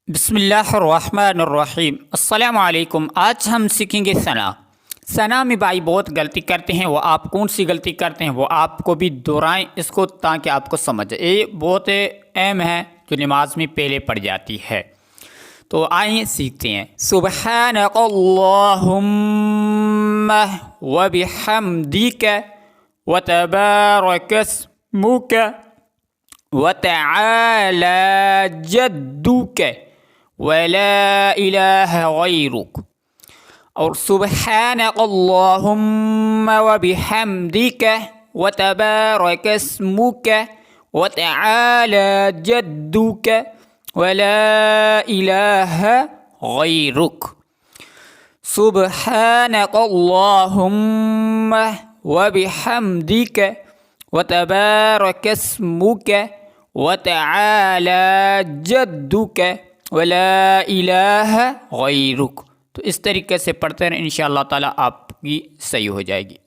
बिस्मिल्लाहिर्रहमानिर्रहीम। अस्सलामु अलैकुम। आज हम सीखेंगे सना। सना में भाई बहुत गलती करते हैं, वो आप कौन सी गलती करते हैं वो आपको भी दोहराएं इसको ताकि आपको समझ आए। ये बहुत अहम है जो नमाज में पहले पढ़ जाती है। तो आइए सीखते हैं। सुब्हानकल्लाहुम्मा व बिहम्दिका व तबारकस्मुका व तआला जद्दुका वला इलाहा गैरुक। और सुब्हानकल्लाहुम्मा व बिहम्दिका व तबारकस्मुका व तआला जद्दुका वला इलाहा गैरुक। सुब्हानकल्लाहुम्मा व बिहम्दिका व तबारकस्मुका व तआला जद्दुका वला इलाहा गैरुक। तो इस तरीके से पढ़ते हैं, इंशाअल्लाह ताला आपकी सही हो जाएगी।